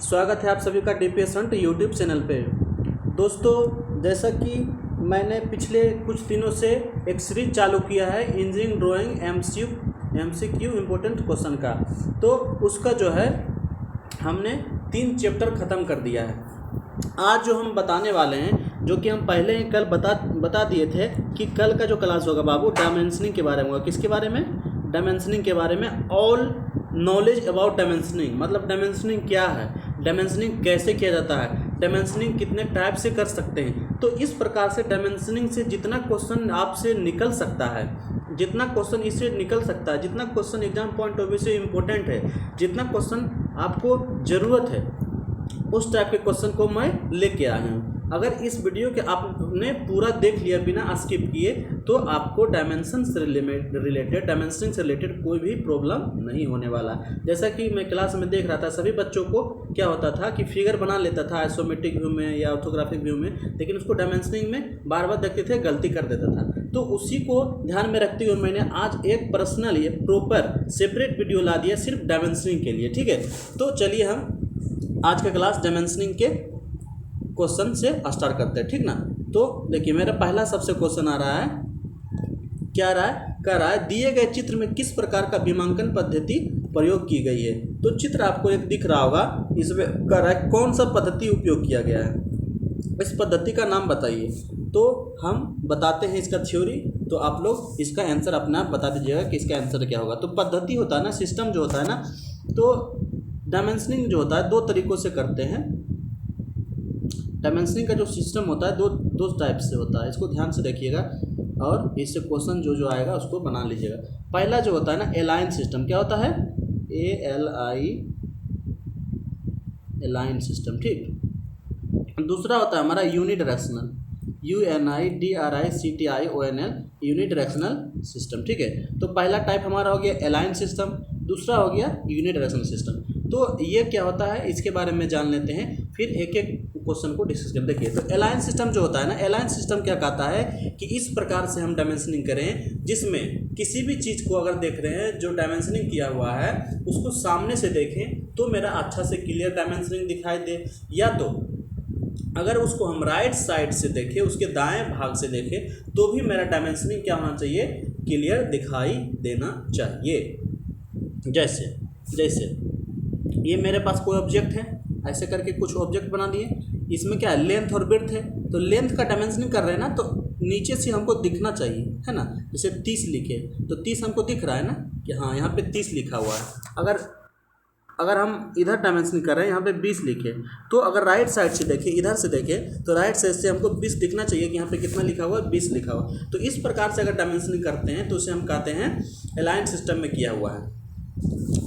स्वागत है आप सभी का डीपीएस हंट यूट्यूब चैनल पे। दोस्तों, जैसा कि मैंने पिछले कुछ दिनों से एक सीरीज चालू किया है engineering drawing MCQ important question का, तो उसका जो है हमने 3 चैप्टर ख़त्म कर दिया है। आज जो हम बताने वाले हैं, जो कि हम पहले ही कल बता दिए थे कि कल का जो क्लास होगा बाबू डायमेंशनिंग के बारे में होगा। किसके बारे में? डायमेंशनिंग के बारे में। ऑल नॉलेज अबाउट डायमेंशनिंग, मतलब डायमेंशनिंग क्या है, डायमेंशनिंग कैसे किया जाता है, डायमेंशनिंग कितने टाइप से कर सकते हैं। तो इस प्रकार से डायमेंशनिंग से जितना क्वेश्चन आपसे निकल सकता है, जितना क्वेश्चन इससे निकल सकता है, जितना question exam point of view से इम्पोर्टेंट है, जितना क्वेश्चन आपको ज़रूरत है, उस टाइप के क्वेश्चन को मैं लेके आया हूँ। अगर इस वीडियो के आपने पूरा देख लिया बिना स्किप किए, तो आपको डायमेंशन से रिलेटेड, डायमेंशनिंग से रिलेटेड कोई भी प्रॉब्लम नहीं होने वाला। जैसा कि मैं क्लास में देख रहा था, सभी बच्चों को क्या होता था कि फिगर बना लेता था आइसोमेट्रिक व्यू में या ऑर्थोग्राफिक व्यू में, लेकिन उसको डायमेंशनिंग में बार बार देखते थे, गलती कर देता था। तो उसी को ध्यान में रखते हुए मैंने आज एक पर्सनल, ये प्रॉपर सेपरेट वीडियो ला दिया सिर्फ डायमेंशनिंग के लिए। ठीक है, तो चलिए हम आज का क्लास डायमेंशनिंग के क्वेश्चन से स्टार्ट करते हैं, ठीक ना। तो देखिए, मेरा पहला सबसे क्वेश्चन आ रहा है, क्या रहा है? कह रहा है दिए गए चित्र में किस प्रकार का विमांकन पद्धति प्रयोग की गई है। तो चित्र आपको एक दिख रहा होगा, इसमें कह रहा है कौन सा पद्धति उपयोग किया गया है, इस पद्धति का नाम बताइए। तो हम बताते हैं इसका थ्योरी, तो आप लोग इसका आंसर अपना आप बता दीजिएगा कि इसका आंसर क्या होगा। तो पद्धति होता है ना, सिस्टम जो होता है ना, तो डायमेंशनिंग जो होता है 2 तरीक़ों से करते हैं। डायमेंशनिंग का जो सिस्टम होता है दो टाइप से होता है, इसको ध्यान से देखिएगा और इससे क्वेश्चन जो आएगा उसको बना लीजिएगा। पहला जो होता है ना, एलाइन सिस्टम। क्या होता है? एलाइन सिस्टम, ठीक। दूसरा होता है हमारा यूनिडायरेक्शनल, UNIDRICTIONL, यूनिडायरेक्शनल सिस्टम, ठीक है। तो पहला टाइप हमारा हो गया एलाइन सिस्टम, दूसरा हो गया यूनिडायरेक्शनल सिस्टम। तो ये क्या होता है, इसके बारे में जान लेते हैं, फिर एक एक क्वेश्चन को डिस्कस करें। देखिए, तो एलाइन सिस्टम जो होता है ना, एलाइन सिस्टम क्या कहता है कि इस प्रकार से हम डायमेंशनिंग करें जिसमें किसी भी चीज़ को अगर देख रहे हैं जो डायमेंशनिंग किया हुआ है, उसको सामने से देखें तो मेरा अच्छा से क्लियर डायमेंशनिंग दिखाई दे, या तो अगर उसको हम राइट साइड से देखें, उसके दाएं भाग से देखें, तो भी मेरा डायमेंशनिंग क्या होना चाहिए, क्लियर दिखाई देना चाहिए। जैसे ये मेरे पास कोई ऑब्जेक्ट है, ऐसे करके कुछ ऑब्जेक्ट बना दिए, इसमें क्या है, लेंथ और विड्थ है। तो लेंथ का डायमेंशनिंग कर रहे हैं ना, तो नीचे से हमको दिखना चाहिए, है ना। जैसे 30 लिखे तो 30 हमको दिख रहा है ना कि हाँ यहाँ पे 30 लिखा हुआ है। अगर हम इधर डायमेंशनिंग कर रहे हैं, यहाँ पे 20 लिखे, तो अगर राइट साइड से देखें, इधर से देखें, तो राइट साइड से हमको 20 दिखना चाहिए कि यहाँ पे कितना लिखा हुआ है, 20 लिखा हुआ। तो इस प्रकार से अगर डायमेंशनिंग करते हैं तो उसे हम कहते हैं एलाइन सिस्टम में किया हुआ है,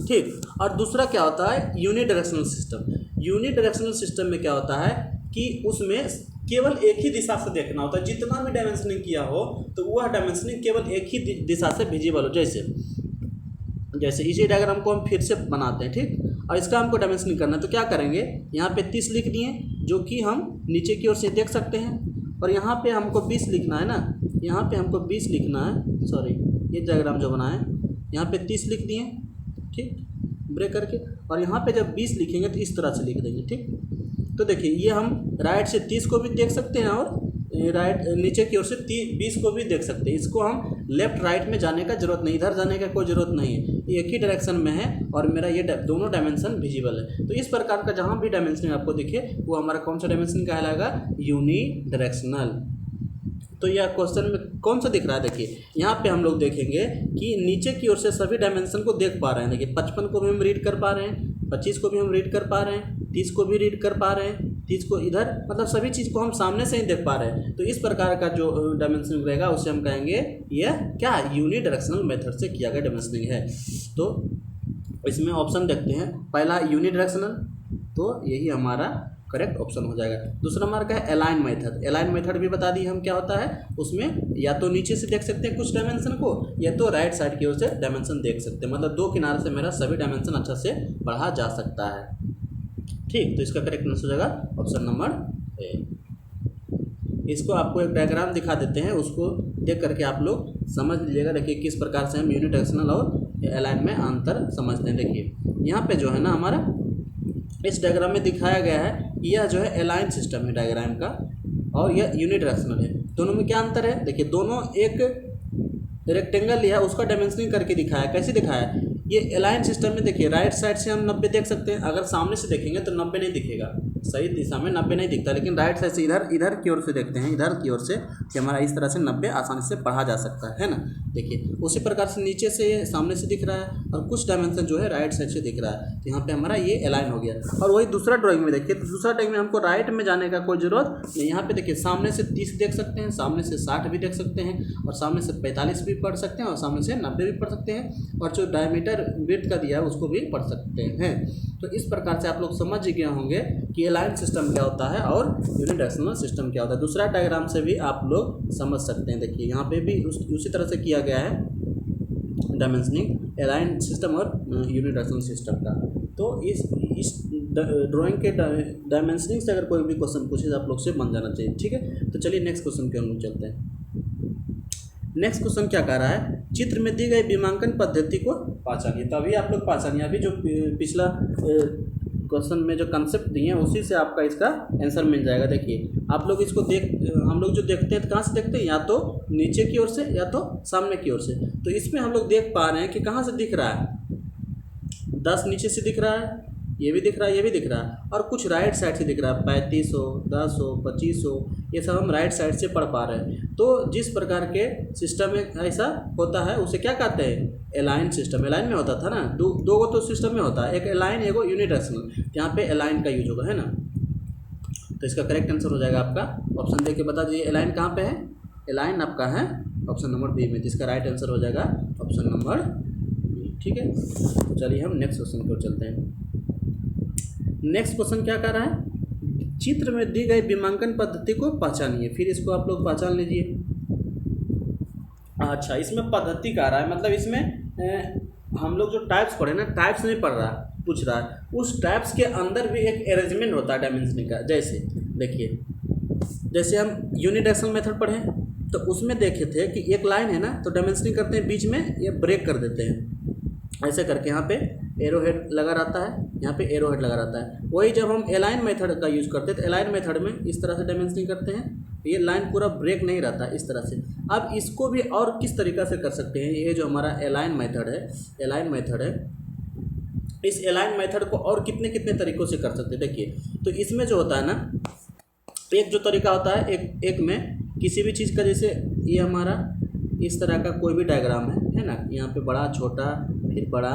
ठीक। और दूसरा क्या होता है, यूनिडायरेक्शनल सिस्टम। यूनिडायरेक्शनल सिस्टम में क्या होता है कि उसमें केवल एक ही दिशा से देखना होता है। जितना भी डायमेंशनिंग किया हो तो वह डायमेंशनिंग केवल एक ही दिशा से विजिबल हो। जैसे इसी डायग्राम को हम फिर से बनाते हैं, ठीक। और इसका हमको डायमेंशनिंग करना है, तो क्या करेंगे, यहाँ पे 30 लिख दिए, जो कि हम नीचे की ओर से देख सकते हैं, और यहाँ पे हमको 20 लिखना है ना, यहाँ पे हमको 20 लिखना है, सॉरी ये डायग्राम जो बनाए, यहाँ पे 30 लिख दिए, ठीक, ब्रेक करके। और यहाँ पे जब 20 लिखेंगे तो इस तरह से लिख देंगे, ठीक। तो देखिए, ये हम राइट से 30 को भी देख सकते हैं और राइट नीचे की ओर से 20 को भी देख सकते हैं। इसको हम लेफ्ट राइट में जाने का जरूरत नहीं, इधर जाने का कोई ज़रूरत नहीं है, एक ही डायरेक्शन में है और मेरा ये दोनों डायमेंशन विजिबल है। तो इस प्रकार का जहाँ भी डायमेंशनिंग आपको दिखे वो हमारा कौन सा डायमेंशन कहलाएगा, यूनिडायरेक्शनल। तो यह क्वेश्चन में कौन सा दिख रहा है, देखिए यहाँ पे हम लोग देखेंगे कि नीचे की ओर से सभी डायमेंशन को देख पा रहे हैं। देखिए 55 को भी हम रीड कर पा रहे हैं, 25 को भी हम रीड कर पा रहे हैं, 30 को भी रीड कर पा रहे हैं, 30 को इधर, मतलब सभी चीज़ को हम सामने से ही देख पा रहे हैं। तो इस प्रकार का जो डायमेंशनिंग रहेगा उसे हम कहेंगे यह क्या, यूनिडायरेक्शनल मेथड से किया गया डायमेंशनिंग है। तो इसमें ऑप्शन देखते हैं, पहला यूनिडायरेक्शनल, तो यही हमारा करेक्ट ऑप्शन हो जाएगा। दूसरा हमारा क्या है, एलाइन मेथड। एलाइन मेथड भी बता दी हम क्या होता है, उसमें या तो नीचे से देख सकते हैं कुछ डायमेंशन को, या तो राइट साइड की ओर से डायमेंशन देख सकते हैं, मतलब 2 किनारे से मेरा सभी डायमेंशन अच्छा से बढ़ा जा सकता है, ठीक। तो इसका करेक्ट आंसर हो जाएगा ऑप्शन नंबर ए। इसको आपको एक डायग्राम दिखा देते हैं, उसको देख करके आप लोग समझ लीजिएगा। देखिए किस प्रकार से हम यूनिडायरेक्शनल और एलाइन में अंतर समझते हैं। देखिए यहाँ पे जो है ना हमारा इस डायग्राम में दिखाया गया है कि यह जो है अलाइन सिस्टम है डायग्राम का, और यह यूनिडायरेक्शनल है। दोनों में क्या अंतर है? देखिए दोनों एक रेक्टेंगल लिया है, उसका डायमेंशनिंग करके दिखाया। कैसे दिखाया है? ये अलाइन सिस्टम में देखिए राइट साइड से हम 90 देख सकते हैं, अगर सामने से देखेंगे तो 90 नहीं दिखेगा, सही दिशा में 90 नहीं दिखता, लेकिन राइट साइड से इधर की ओर से देखते हैं, इधर की ओर से, कि हमारा इस तरह से 90 आसानी से पढ़ा जा सकता है ना। देखिए उसी प्रकार से नीचे से ये सामने से दिख रहा है और कुछ डायमेंशन जो है राइट साइड से दिख रहा है, तो यहाँ पे हमारा ये अलाइन हो गया। और वही दूसरा ड्राइंग में देखिए, तो दूसरा ड्राइंग में हमको राइट में जाने का कोई जरूरत नहीं। यहाँ पे देखिए सामने से 30 देख सकते हैं, सामने से 60 भी देख सकते हैं, और सामने से 45 भी पढ़ सकते हैं, और सामने से 90 भी पढ़ सकते हैं, और जो डायमीटर विड्थ का दिया है उसको भी पढ़ सकते हैं। तो इस प्रकार से आप लोग समझ गए होंगे कि अलाइन सिस्टम क्या होता है और यूनिडायरेक्शनल सिस्टम क्या होता है। दूसरा डायग्राम से भी आप लोग समझ सकते हैं। देखिए यहाँ पे भी उसी तरह से किया गया है डायमेंशनिंग अलाइन सिस्टम और यूनिडायरेक्शनल सिस्टम का। तो इस ड्राइंग के डायमेंशनिंग से अगर कोई भी क्वेश्चन पूछे तो आप लोग से बन जाना चाहिए, ठीक है। तो चलिए नेक्स्ट क्वेश्चन के हम लोग चलते हैं। नेक्स्ट क्वेश्चन क्या कह रहा है? चित्र में दी गई विमांकन पद्धति को पहचानिए। तो अभी आप लोग पहचानिए, अभी जो पिछला क्वेश्चन में जो कंसेप्ट दिए हैं उसी से आपका इसका आंसर मिल जाएगा। देखिए आप लोग इसको हम लोग जो देखते हैं तो कहाँ से देखते हैं? या तो नीचे की ओर से या तो सामने की ओर से। तो इसमें हम लोग देख पा रहे हैं कि कहाँ से दिख रहा है, 10 नीचे से दिख रहा है, ये भी दिख रहा है, ये भी दिख रहा है, और कुछ राइट साइड से दिख रहा है, 3500, 1000, 2500, ये सब हम राइट साइड से पढ़ पा रहे हैं। तो जिस प्रकार के सिस्टम में ऐसा होता है उसे क्या कहते हैं? Align system. अलाइन में होता था ना, दो गो तो सिस्टम में होता है, एक अलाइन एक यूनिडायरेक्शनल, यहाँ पे अलाइन का यूज होगा, है ना। तो इसका करेक्ट आंसर हो जाएगा आपका, ऑप्शन दे के बता दीजिए अलाइन कहाँ पे है। अलाइन आपका है ऑप्शन नंबर बी में, जिसका राइट आंसर हो जाएगा ऑप्शन नंबर बी, ठीक है। तो चलिए हम नेक्स्ट क्वेश्चन को चलते हैं। नेक्स्ट क्वेश्चन क्या कर रहा है? चित्र में दी गई विमांकन पद्धति को पहचानिए। फिर इसको आप लोग पहचान लीजिए। अच्छा, इसमें पद्धति का रहा है, मतलब इसमें हम लोग जो टाइप्स पढ़े ना, टाइप्स नहीं पढ़ रहा, पूछ रहा है उस टाइप्स के अंदर भी एक अरेंजमेंट होता है डायमेंशनिंग का। जैसे देखिए, जैसे हम यूनिडायरेक्शनल मेथड पढ़े तो उसमें देखे थे कि एक लाइन है ना, तो डायमेंशनिंग करते हैं, बीच में ये ब्रेक कर देते हैं ऐसे करके, यहाँ पे एरो हेड लगा रहता है, यहाँ पे एरो हेड लगा रहता है। वही जब हम अलाइन मेथड का यूज़ करते हैं तो अलाइन मेथड में इस तरह से डायमेंशनिंग करते हैं, ये लाइन पूरा ब्रेक नहीं रहता इस तरह से। अब इसको भी और किस तरीक़ा से कर सकते हैं? ये जो हमारा अलाइन मेथड है, अलाइन मेथड है, इस अलाइन मेथड को और कितने कितने तरीक़ों से कर सकते हैं। देखिए तो इसमें जो होता है ना, एक जो तरीका होता है, एक में किसी भी चीज़ का, जैसे ये हमारा इस तरह का कोई भी डायग्राम है ना, यहाँ पे बड़ा छोटा फिर बड़ा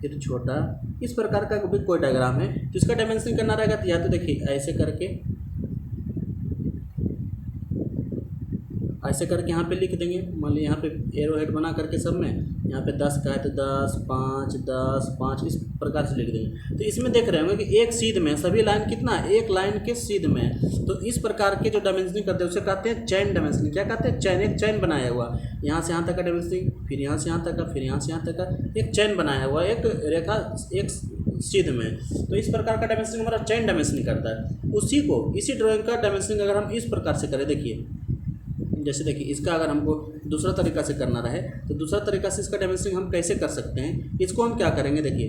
फिर छोटा, इस प्रकार का भी कोई डायग्राम है, तो इसका डायमेंशनिंग करना रहेगा। तो या तो देखिए ऐसे करके यहाँ पे लिख देंगे, मान लीजिए यहाँ पे एरो हेड बना करके सब में, यहाँ पे 10 का है तो 10, 5, 10, 5 इस प्रकार से लिख देंगे। तो इसमें देख रहे होंगे कि एक सीध में सभी लाइन कितना, एक लाइन के सीध में। तो इस प्रकार के जो डायमेंशनिंग करते हैं उसे कहते हैं चैन डायमेंशनिंग। क्या कहते हैं? चैन, एक चैन बनाया हुआ, यहाँ से यहाँ तक का डायमेंशनिंग, फिर यहाँ से यहाँ तक का, फिर यहाँ से यहाँ तक का, एक चैन बनाया हुआ, एक रेखा एक सीध में। तो इस प्रकार का डायमेंशनिंग हमारा चैन डायमेंशनिंग करता है। इसी ड्राइंग का डायमेंशनिंग अगर हम इस प्रकार से करें, देखिए जैसे देखिए इसका अगर हमको दूसरा तरीका से करना रहे तो दूसरा तरीका से इसका डायमेंशनिंग हम कैसे कर सकते हैं? इसको हम क्या करेंगे? देखिए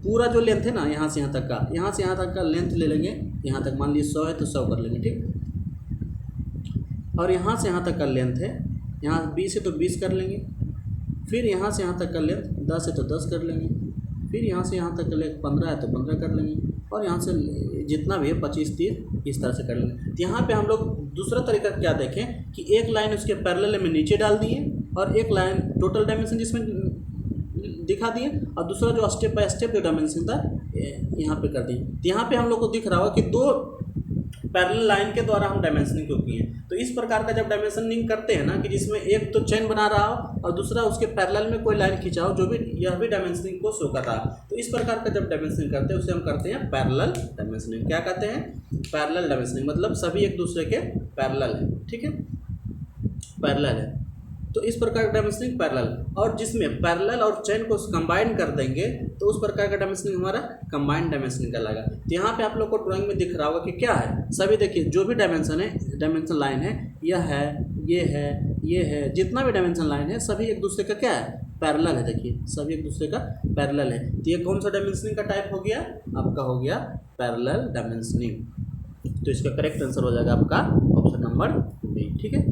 पूरा जो लेंथ है ना, यहाँ से यहाँ तक का, यहाँ से यहाँ तक का लेंथ ले लेंगे, यहाँ तक मान लीजिए 100 है तो 100 कर लेंगे, ठीक। और यहाँ से यहाँ तक का लेंथ है, यहाँ 20 है तो 20 कर लेंगे, फिर यहाँ से यहाँ तक का लेंथ 10 है तो 10 कर लेंगे, फिर यहाँ से यहाँ तक का लेंथ 15 है तो 15 कर लेंगे, और यहाँ से जितना भी है 25, 30 इस तरह से कर लेंगे। तो यहाँ पे हम लोग दूसरा तरीका क्या देखें कि एक लाइन उसके पैरेलल में नीचे डाल दिए और एक लाइन टोटल डायमेंशन जिसमें दिखा दिए, और दूसरा जो स्टेप बाय स्टेप जो डायमेंशन था यहाँ पे कर दिए। तो यहाँ पे हम लोग को दिख रहा होगा कि दो पैरेलल लाइन के द्वारा हम डायमेंशनिंग क्यों किए। तो इस प्रकार का जब डायमेंशनिंग करते हैं ना, कि जिसमें एक तो चेन बना रहा हो और दूसरा उसके पैरेलल में कोई लाइन खींचा हो, जो भी यह भी डायमेंशनिंग को शो कर रहा है, तो इस प्रकार का जब डायमेंशनिंग करते हैं उसे हम करते हैं पैरेलल डायमेंशनिंग। क्या कहते हैं? पैरेलल डायमेंशनिंग, मतलब सभी एक दूसरे के पैरेलल है, ठीक है, पैरेलल है। तो इस प्रकार का डायमेंशनिंग पैरेलल, और जिसमें पैरेलल और चेन को कंबाइन कर देंगे तो उस प्रकार का डायमेंशनिंग हमारा कंबाइंड डायमेंशनिंग कहलाएगा। तो यहाँ पे आप लोग को ड्राइंग में दिख रहा होगा कि क्या है, सभी देखिए जो भी डायमेंशन है, डायमेंशन लाइन है, यह है, ये है, ये है, जितना भी डायमेंशन लाइन है सभी एक दूसरे का क्या है, पैरेलल है, देखिए सभी एक दूसरे का पैरेलल है। तो ये कौन सा डायमेंशनिंग का टाइप हो गया, आपका हो गया पैरेलल डायमेंशनिंग। तो इसका करेक्ट आंसर हो जाएगा आपका ऑप्शन नंबर बी, ठीक है।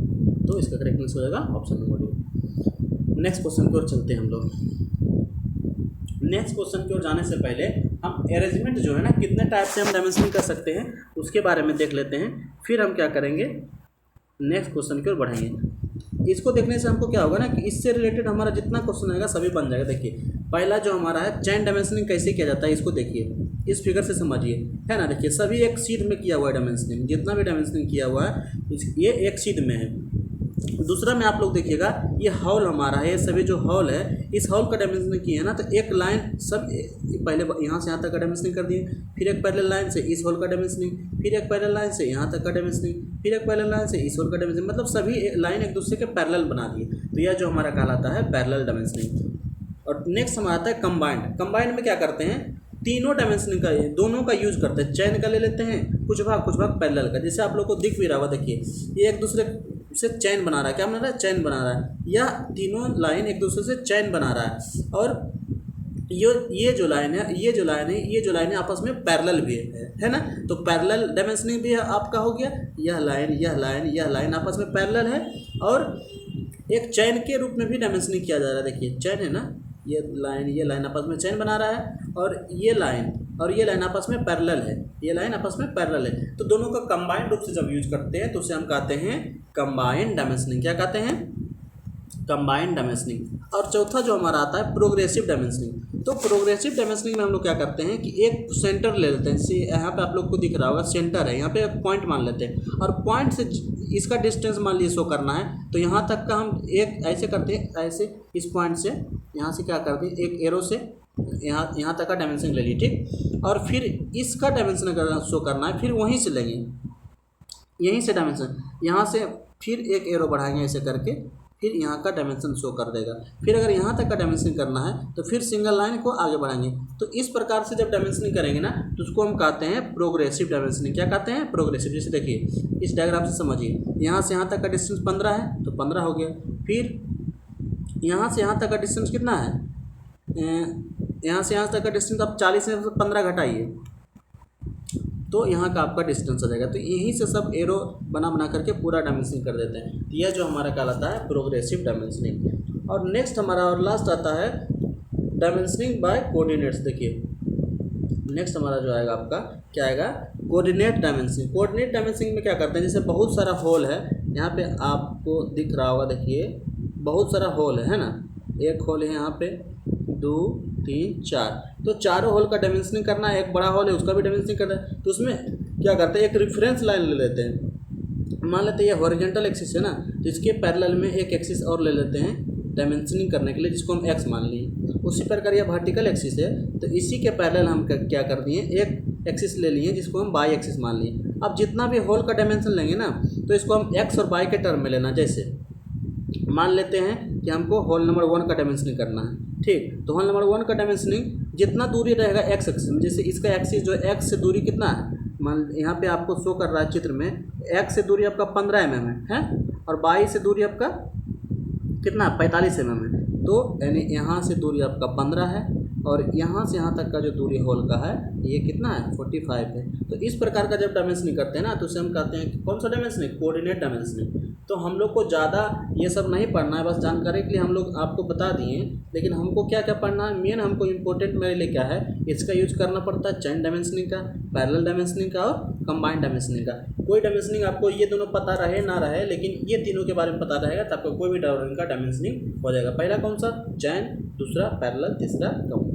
तो इसका करेक्ट आंसर हो जाएगा option number D. Next question की ओर चलते हैं हम लोग। नेक्स्ट क्वेश्चन की ओर जाने से पहले हम अरेंजमेंट जो है ना, कितने टाइप से हम डायमेंशनिंग कर सकते हैं उसके बारे में देख लेते हैं, फिर हम क्या करेंगे नेक्स्ट क्वेश्चन की ओर बढ़ेंगे। इसको देखने से हमको क्या होगा ना कि इससे रिलेटेड हमारा जितना क्वेश्चन आएगा सभी बन जाएगा। देखिए पहला जो हमारा है चेन डायमेंशनिंग कैसे किया जाता है, इसको देखिए, इस फिगर से समझिए, है ना। देखिए सभी एक शीट में किया हुआ है डायमेंशनिंग, जितना भी डायमेंशनिंग किया हुआ है ये एक शीट में है। दूसरा में आप लोग देखिएगा ये हॉल हमारा है, ये सभी जो हॉल है इस हॉल का डायमेंशनिंग किया है ना, तो एक लाइन सब पहले यहाँ से यहाँ तक का डायमेंशनिंग कर दिए, फिर एक पैरेलल लाइन से इस हॉल का डायमेंशनिंग, फिर एक पैरेलल लाइन से यहाँ तक का डायमेंशनिंग, फिर एक पैरेलल लाइन से इस हॉल का डायमेंशनिंग, मतलब सभी लाइन एक दूसरे के पैरेलल बना दिए। तो यह जो हमारा कहलाता है पैरेलल डायमेंशनिंग। और नेक्स्ट हमारा आता है कंबाइंड। कंबाइंड में क्या करते हैं, तीनों डायमेंशनिंग का दोनों का यूज करते हैं। चैन का ले लेते हैं कुछ भाग पैरेलल का, जैसे आप लोग को दिख भी रहा होगा, देखिए ये एक दूसरे से चैन बना रहा है, क्या बना रहा है, चैन बना रहा है, या तीनों लाइन एक दूसरे से चैन बना रहा है। और ये जो लाइन है आपस में पैरेलल भी है ना। तो पैरेलल डायमेंशनिंग भी आपका हो गया, यह लाइन आपस में पैरेलल है, और एक चैन के रूप में भी डायमेंशनिंग किया जा रहा है। देखिए चैन है ना, ये लाइन आपस में चैन बना रहा है, और ये लाइन आपस में पैरेलल है, ये लाइन आपस में पैरेलल है। तो दोनों का कंबाइंड रूप से जब यूज करते हैं तो उसे हम कहते हैं कंबाइंड डायमेंशनिंग। क्या कहते हैं, कंबाइंड डायमेंशनिंग। और चौथा जो हमारा आता है प्रोग्रेसिव डायमेंशनिंग। तो प्रोग्रेसिव डायमेंशनिंग में हम लोग क्या करते हैं कि एक सेंटर ले लेते हैं, जैसे यहाँ पे आप लोग को दिख रहा होगा सेंटर है, यहाँ पे एक पॉइंट मान लेते हैं, और पॉइंट से इसका डिस्टेंस मान लीजिए शो करना है, तो यहाँ तक का हम एक ऐसे करते हैं, ऐसे इस पॉइंट से यहाँ से क्या करते हैं, एक एरो से यहाँ तक का डायमेंशन ले लीजिए, ठीक। और फिर इसका डायमेंशन अगर शो करना है, फिर वहीं से लेंगे, यहीं से डायमेंशन, यहाँ से फिर एक एरो बढ़ाएंगे ऐसे करके, फिर यहाँ का डायमेंशन शो कर देगा। फिर अगर यहाँ तक का डायमेंशन करना है तो फिर सिंगल लाइन को आगे बढ़ाएंगे। तो इस प्रकार से जब डायमेंशनिंग करेंगे ना तो उसको हम कहते हैं प्रोग्रेसिव डायमेंशनिंग। क्या कहते हैं, प्रोग्रेसिव। जैसे देखिए इस डायग्राम से समझिए, यहाँ से यहाँ तक का डिस्टेंस 15 है तो 15 हो गया। फिर यहाँ से यहाँ तक का डिस्टेंस कितना है, यहाँ से यहाँ तक का डिस्टेंस आप 40 में 15 घटाइए तो यहाँ का आपका डिस्टेंस आ जाएगा। तो यहीं से सब एरो बना करके पूरा डायमेंशनिंग कर देते हैं। तो यह जो हमारा कहलाता है प्रोग्रेसिव डायमेंशनिंग। और नेक्स्ट हमारा और लास्ट आता है डायमेंशनिंग बाय कोऑर्डिनेट्स। देखिए नेक्स्ट हमारा जो आएगा आपका क्या आएगा, कोऑर्डिनेट डायमेंशनिंग। कोऑर्डिनेट डायमेंशनिंग में क्या करते हैं, जैसे बहुत सारा होल है, यहाँ पे आपको दिख रहा होगा, देखिए बहुत सारा होल है ना, एक होल है यहाँ पे, 2 3 4, तो चारों होल का डायमेंशनिंग करना है। एक बड़ा होल है उसका भी डायमेंशनिंग करना है, तो उसमें क्या करते हैं, एक रेफरेंस लाइन ले लेते हैं। मान लेते हैं ये हॉरिजॉन्टल एक्सिस है ना, तो इसके पैरेलल में एक एक्सिस और ले लेते हैं डायमेंशनिंग करने के लिए, जिसको हम एक्स मान लिए। उसी प्रकार यह वर्टिकल एक्सिस है, तो इसी के पैरेलल हम क्या कर दिए, एक एक्सिस ले लिए जिसको हम वाई एक्सिस मान लिए। अब जितना भी होल का डायमेंशन लेंगे ना तो इसको हम एक्स और वाई के टर्म में लेना। जैसे मान लेते हैं कि हमको होल नंबर 1 का डायमेंशनिंग करना है, ठीक। तो होल नंबर 1 का डायमेंशनिंग जितना दूरी रहेगा एक्स एक्सिस में, जैसे इसका एक्सिस जो है एक्स से दूरी कितना है, मान यहाँ पे आपको शो कर रहा है चित्र में, एक्स से दूरी आपका 15 mm है, और वाई से दूरी आपका कितना 45 mm है। तो यानी यहाँ से दूरी आपका 15 है, और यहाँ से यहाँ तक का जो दूरी होल का है ये कितना है 45 है। तो इस प्रकार का जब डायमेंशनिंग करते हैं ना तो उसे हम कहते हैं कि कौन सा डायमेंशनिंग, कोऑर्डिनेट डायमेंशनिंग। तो हम लोग को ज़्यादा ये सब नहीं पढ़ना है, बस जानकारी के लिए हम लोग आपको बता दिए, लेकिन हमको क्या क्या पढ़ना है, मेन हमको इम्पोर्टेंट मेरे लिए क्या है, इसका यूज करना पड़ता है चेन डायमेंशनिंग का, पैरेलल डायमेंशनिंग का और कंबाइंड डायमेंशनिंग का। कोई डायमेंशनिंग आपको ये दोनों पता रहे ना रहे, लेकिन ये तीनों के बारे में पता रहेगा तो आपको कोई भी ड्राइंग का डायमेंशनिंग हो जाएगा। पहला कौन सा, चैन, दूसरा पैरेलल, तीसरा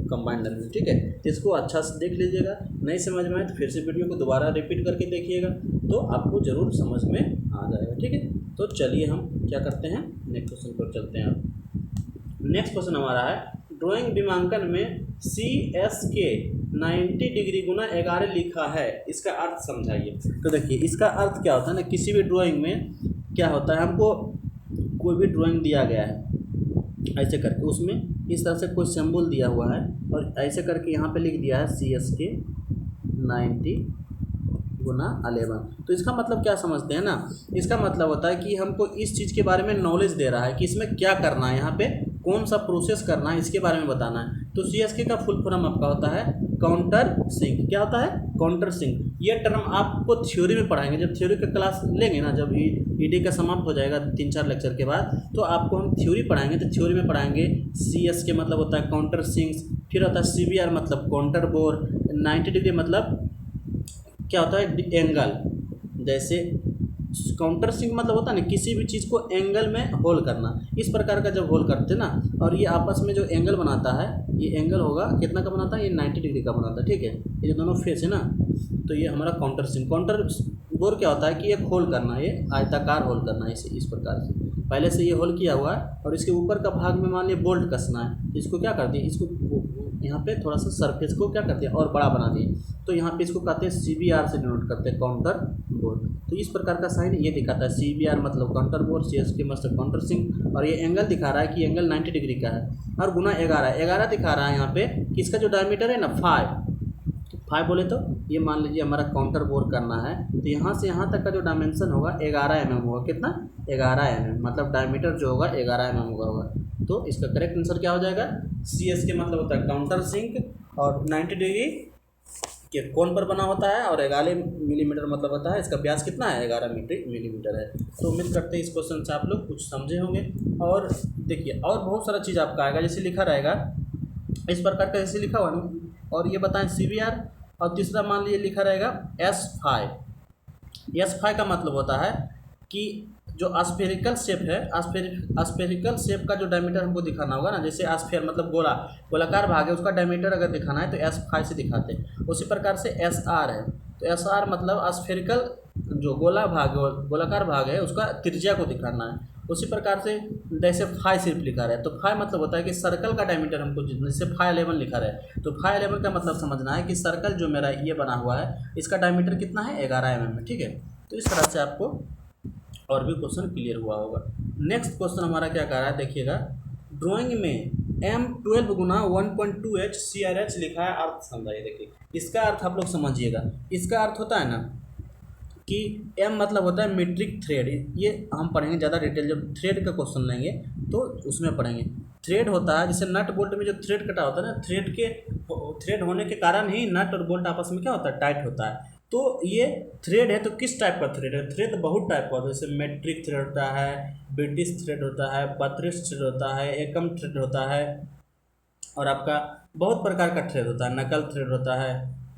कंबाइंड डायमेंशनिंग, ठीक है। तो इसको अच्छा से देख लीजिएगा, नहीं समझ में आए तो फिर से वीडियो को दोबारा रिपीट करके देखिएगा तो आपको ज़रूर समझ में आ जाएगा, ठीक है। तो चलिए हम क्या करते हैं, नेक्स्ट क्वेश्चन पर चलते हैं। आप नेक्स्ट क्वेश्चन हमारा है, ड्राइंग विमांकन में CSK 90 डिग्री गुना 11 लिखा है, इसका अर्थ समझाइए। तो देखिए इसका अर्थ क्या होता है ना, किसी भी ड्राइंग में क्या होता है, हमको कोई भी ड्राइंग दिया गया है ऐसे करके, उसमें इस तरह से कोई सिंबल दिया हुआ है और ऐसे करके यहाँ पे लिख दिया है CSK 90 गुना 11। तो इसका मतलब क्या समझते हैं ना, इसका मतलब होता है कि हमको इस चीज़ के बारे में नॉलेज दे रहा है कि इसमें क्या करना है, यहाँ पे कौन सा प्रोसेस करना है इसके बारे में बताना है। तो CSK का फुल फॉर्म आपका होता है काउंटर सिंक। क्या होता है? Counter sink. ये टर्म आपको थ्योरी में पढ़ाएंगे, जब थ्योरी का क्लास लेंगे ना, जब ED का समाप्त हो जाएगा 3-4 लेक्चर के बाद, तो आपको हम थ्योरी पढ़ाएंगे। तो थ्योरी में पढ़ाएंगे CSK मतलब होता है काउंटर सिंक्स, फिर होता है CBR मतलब काउंटर बोर, 90 डिग्री मतलब क्या होता है? एंगल। जैसे काउंटर सिंक मतलब होता है ना किसी भी चीज़ को एंगल में होल करना। इस प्रकार का जब होल करते ना, और ये आपस में जो एंगल बनाता है, ये एंगल होगा कितना का बनाता है? ये 90 डिग्री का बनाता है, ठीक है। ये जो दोनों फेस है ना, तो ये हमारा काउंटर सिंक। काउंटर बोर क्या होता है कि एक होल करना, ये आयताकार होल करना है इस प्रकार से। पहले से ये होल किया हुआ है और इसके ऊपर का भाग में मान लिया बोल्ट कसना है। इसको क्या करते हैं? इसको यहाँ पे थोड़ा सा सरफेस को क्या करते हैं? और बड़ा बना दिए। तो यहाँ पे इसको कहते हैं CBR से डिनोट करते हैं, काउंटर बोर। तो इस प्रकार का साइन ये दिखाता है, CBR मतलब काउंटर बोर, CSK मतलब काउंटर सिंक। और ये एंगल दिखा रहा है कि एंगल 90 डिग्री का है, और गुना 11 दिखा रहा है यहाँ पे कि इसका जो डायमीटर है ना 5 बोले, तो ये मान लीजिए हमारा काउंटर बोर करना है। तो यहाँ से यहाँ तक का जो डायमेंशन होगा 11 mm होगा। कितना? 11 mm, मतलब डायमीटर जो होगा 11 mm होगा। तो इसका करेक्ट आंसर क्या हो जाएगा? CSK मतलब होता है काउंटर सिंक, और 90 डिग्री के कोण पर बना होता है, और 11 मिलीमीटर मतलब होता है इसका व्यास कितना है? 11 मिलीमीटर है। तो उम्मीद करते हैं इस क्वेश्चन से आप लोग कुछ समझे होंगे। और देखिए और बहुत सारा चीज़ आपका आएगा, जैसे लिखा रहेगा इस प्रकार का, जैसे लिखा हुआ ना, और ये बताएं CBR, और तीसरा मान लीजिए लिखा रहेगा S5। S5 का मतलब होता है कि जो स्फेरिकल शेप है, स्फेरिकल शेप का जो डायमीटर हमको दिखाना होगा ना, जैसे स्फेयर मतलब गोलाकार भाग है, उसका डायमीटर अगर दिखाना है तो S5 से दिखाते हैं। उसी प्रकार से SR है, तो SR मतलब स्फेरिकल जो गोलाकार भाग है उसका त्रिज्या को दिखाना है। उसी प्रकार से जैसे फाई सिर्फ लिखा रहा है, तो फाई मतलब होता है कि सर्कल का डायमीटर हमको, जैसे 511 लिखा रहा है, तो 511 का मतलब समझना है कि सर्कल जो मेरा ये बना हुआ है इसका डायमीटर कितना है? 11 mm है, ठीक है। तो इस तरह से आपको और भी क्वेश्चन क्लियर हुआ होगा। नेक्स्ट क्वेश्चन हमारा क्या कह रहा है, देखिएगा। ड्राइंग में M12 गुना 1.2H CRH लिखा है, अर्थ समझाइए। देखिए इसका अर्थ आप लोग समझिएगा। इसका अर्थ होता है ना कि M मतलब होता है मीट्रिक थ्रेड। ये हम पढ़ेंगे ज़्यादा डिटेल, जब थ्रेड का क्वेश्चन लेंगे तो उसमें पढ़ेंगे। थ्रेड होता है जैसे नट बोल्ट में जो थ्रेड कटा होता है ना, थ्रेड होने के कारण ही नट और बोल्ट आपस में क्या होता है? टाइट होता है। तो ये थ्रेड है, तो किस टाइप का थ्रेड है? थ्रेड बहुत टाइप का होता है, जैसे मेट्रिक थ्रेड होता है, ब्रिटिश थ्रेड होता है, बत्रिश थ्रेड होता है, एकम थ्रेड होता है, और आपका बहुत प्रकार का थ्रेड होता है, नकल थ्रेड होता है।